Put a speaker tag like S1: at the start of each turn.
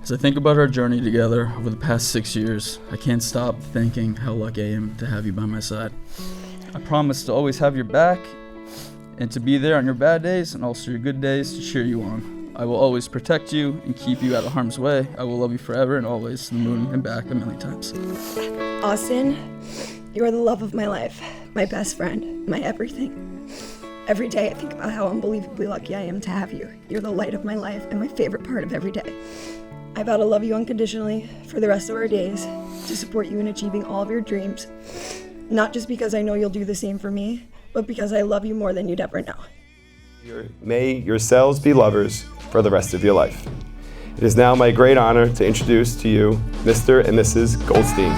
S1: As I think about our journey together over the past 6 years, I can't stop thinking how lucky I am to have you by my side. I promise to always have your back and to be there on your bad days and also your good days to cheer you on. I will always protect you and keep you out of harm's way. I will love you forever and always, to the moon and back a million times.
S2: Austin, you are the love of my life, my best friend, my everything. Every day I think about how unbelievably lucky I am to have you. You're the light of my life and my favorite part of every day. I vow to love you unconditionally for the rest of our days, to support you in achieving all of your dreams, not just because I know you'll do the same for me, but because I love you more than you'd ever know.
S3: May yourselves be lovers for the rest of your life. It is now my great honor to introduce to you Mr. and Mrs. Goldstein.